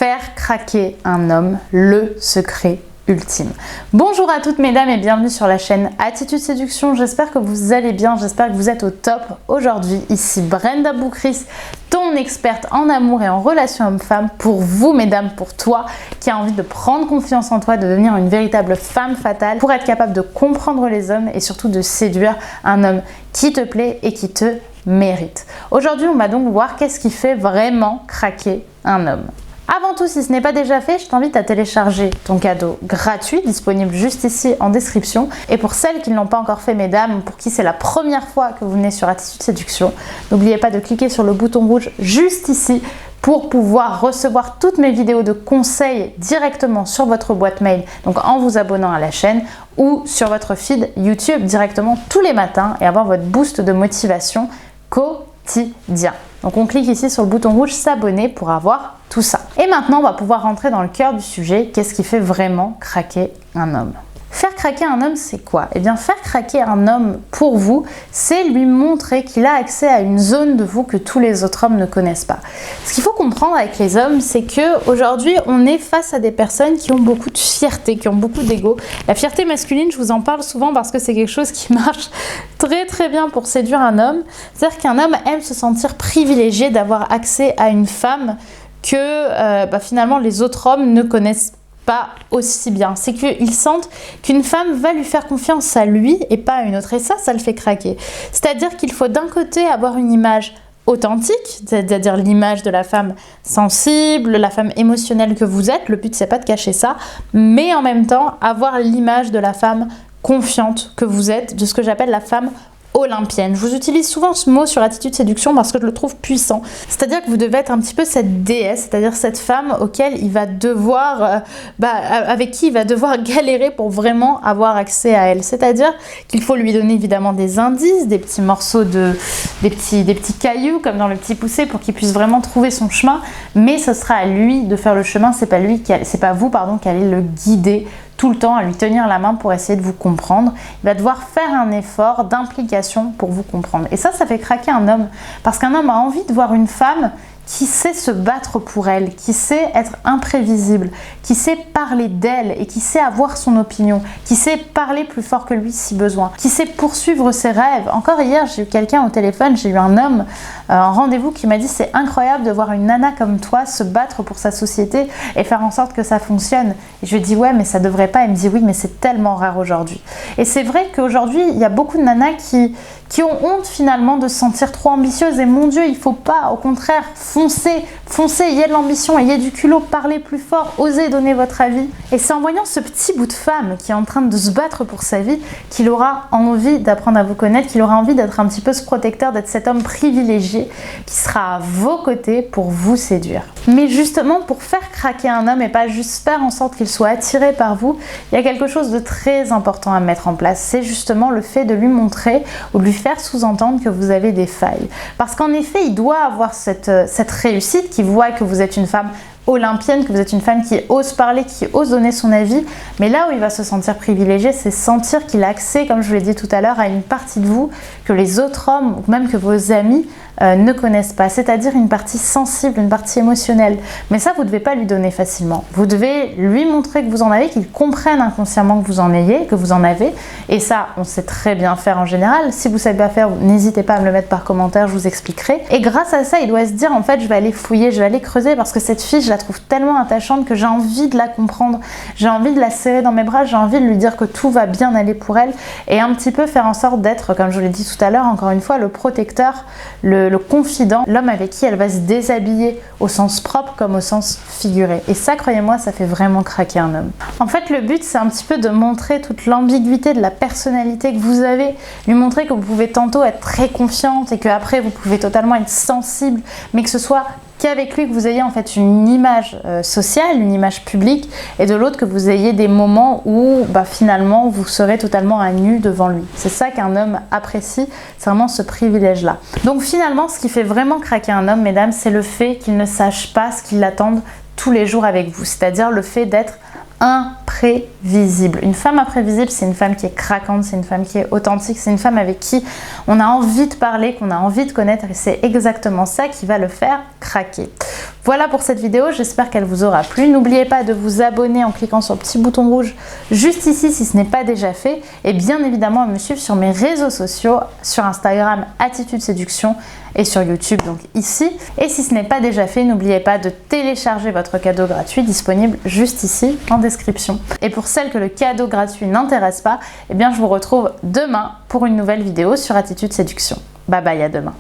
Faire craquer un homme, le secret ultime. Bonjour à toutes mesdames et bienvenue sur la chaîne Attitude Séduction. J'espère que vous allez bien, j'espère que vous êtes au top. Aujourd'hui, ici Brenda Boucris, ton experte en amour et en relations homme-femme, pour vous mesdames, pour toi qui a envie de prendre confiance en toi, de devenir une véritable femme fatale, pour être capable de comprendre les hommes et surtout de séduire un homme qui te plaît et qui te mérite. Aujourd'hui, on va donc voir qu'est-ce qui fait vraiment craquer un homme. Avant tout, si ce n'est pas déjà fait, je t'invite à télécharger ton cadeau gratuit, disponible juste ici en description. Et pour celles qui ne l'ont pas encore fait, mesdames, pour qui c'est la première fois que vous venez sur Attitude Séduction, n'oubliez pas de cliquer sur le bouton rouge juste ici pour pouvoir recevoir toutes mes vidéos de conseils directement sur votre boîte mail, donc en vous abonnant à la chaîne, ou sur votre feed YouTube directement tous les matins et avoir votre boost de motivation quotidien. Donc on clique ici sur le bouton rouge s'abonner pour avoir tout ça. Et maintenant, on va pouvoir rentrer dans le cœur du sujet. Qu'est-ce qui fait vraiment craquer un homme ? Faire craquer un homme, c'est quoi ? Eh bien, faire craquer un homme pour vous, c'est lui montrer qu'il a accès à une zone de vous que tous les autres hommes ne connaissent pas. Ce qu'il faut comprendre avec les hommes, c'est qu'aujourd'hui, on est face à des personnes qui ont beaucoup de fierté, qui ont beaucoup d'ego. La fierté masculine, je vous en parle souvent parce que c'est quelque chose qui marche très bien pour séduire un homme. C'est-à-dire qu'un homme aime se sentir privilégié d'avoir accès à une femme que finalement les autres hommes ne connaissent pas aussi bien. C'est qu'ils sentent qu'une femme va lui faire confiance à lui et pas à une autre. Et ça le fait craquer. C'est-à-dire qu'il faut d'un côté avoir une image authentique, c'est-à-dire l'image de la femme sensible, la femme émotionnelle que vous êtes. Le but, c'est pas de cacher ça, mais en même temps, avoir l'image de la femme confiante que vous êtes, de ce que j'appelle la femme olympienne. Je vous utilise souvent ce mot sur Attitude Séduction parce que je le trouve puissant. C'est-à-dire que vous devez être un petit peu cette déesse, c'est-à-dire cette femme auquel il va devoir, avec qui il va devoir galérer pour vraiment avoir accès à elle. C'est-à-dire qu'il faut lui donner évidemment des indices, des petits morceaux des petits cailloux comme dans le Petit Poucet pour qu'il puisse vraiment trouver son chemin. Mais ce sera à lui de faire le chemin. C'est pas vous qui allez le guider tout le temps, à lui tenir la main pour essayer de vous comprendre. Il va devoir faire un effort d'implication pour vous comprendre. Et ça fait craquer un homme. Parce qu'un homme a envie de voir une femme qui sait se battre pour elle, qui sait être imprévisible, qui sait parler d'elle et qui sait avoir son opinion, qui sait parler plus fort que lui si besoin, qui sait poursuivre ses rêves. Encore hier, j'ai eu quelqu'un au téléphone, j'ai eu un homme en rendez-vous qui m'a dit « C'est incroyable de voir une nana comme toi se battre pour sa société et faire en sorte que ça fonctionne. » Et je lui ai dit « Ouais, mais ça devrait pas. » Il me dit « Oui, mais c'est tellement rare aujourd'hui. » Et c'est vrai qu'aujourd'hui, il y a beaucoup de nanas qui ont honte finalement de se sentir trop ambitieuses. Et mon Dieu, il faut pas, au contraire, foncez, ayez de l'ambition, ayez du culot, parlez plus fort, osez donner votre avis. Et c'est en voyant ce petit bout de femme qui est en train de se battre pour sa vie qu'il aura envie d'apprendre à vous connaître, qu'il aura envie d'être un petit peu ce protecteur, d'être cet homme privilégié qui sera à vos côtés pour vous séduire. Mais justement, pour faire craquer un homme et pas juste faire en sorte qu'il soit attiré par vous, il y a quelque chose de très important à mettre en place. C'est justement le fait de lui montrer ou de lui faire sous-entendre que vous avez des failles. Parce qu'en effet, il doit avoir cette réussite, qui voit que vous êtes une femme olympienne, que vous êtes une femme qui ose parler, qui ose donner son avis. Mais là où il va se sentir privilégié, c'est sentir qu'il a accès, comme je vous l'ai dit tout à l'heure, à une partie de vous que les autres hommes, ou même que vos amis, ne connaissent pas, c'est-à-dire une partie sensible, une partie émotionnelle. Mais ça, vous ne devez pas lui donner facilement. Vous devez lui montrer que vous en avez, qu'il comprenne inconsciemment que vous en ayez, que vous en avez. Et ça, on sait très bien faire en général. Si vous ne savez pas faire, n'hésitez pas à me le mettre par commentaire, je vous expliquerai. Et grâce à ça, il doit se dire, en fait, je vais aller fouiller, je vais aller creuser parce que cette fille, je la trouve tellement attachante que j'ai envie de la comprendre. J'ai envie de la serrer dans mes bras, j'ai envie de lui dire que tout va bien aller pour elle et un petit peu faire en sorte d'être, comme je vous l'ai dit tout à l'heure, encore une fois, le protecteur, le confident, l'homme avec qui elle va se déshabiller au sens propre comme au sens figuré. Et ça, croyez-moi, ça fait vraiment craquer un homme. En fait, le but, c'est un petit peu de montrer toute l'ambiguïté de la personnalité que vous avez, lui montrer que vous pouvez tantôt être très confiante et qu'après, vous pouvez totalement être sensible, mais que ce soit qu'avec lui que vous ayez en fait une image sociale, une image publique, et de l'autre que vous ayez des moments où finalement vous serez totalement à nu devant lui. C'est ça qu'un homme apprécie, c'est vraiment ce privilège-là. Donc finalement, ce qui fait vraiment craquer un homme, mesdames, c'est le fait qu'il ne sache pas ce qui l'attend tous les jours avec vous, c'est-à-dire le fait d'être imprévisible. imprévisible. Une femme imprévisible, c'est une femme qui est craquante, c'est une femme qui est authentique, c'est une femme avec qui on a envie de parler, qu'on a envie de connaître et c'est exactement ça qui va le faire craquer. Voilà pour cette vidéo, j'espère qu'elle vous aura plu. N'oubliez pas de vous abonner en cliquant sur le petit bouton rouge juste ici si ce n'est pas déjà fait et bien évidemment à me suivre sur mes réseaux sociaux, sur Instagram Attitude Séduction et sur YouTube donc ici. Et si ce n'est pas déjà fait, n'oubliez pas de télécharger votre cadeau gratuit disponible juste ici en description. Et pour celles que le cadeau gratuit n'intéresse pas, eh bien je vous retrouve demain pour une nouvelle vidéo sur Attitude Séduction. Bye bye, à demain.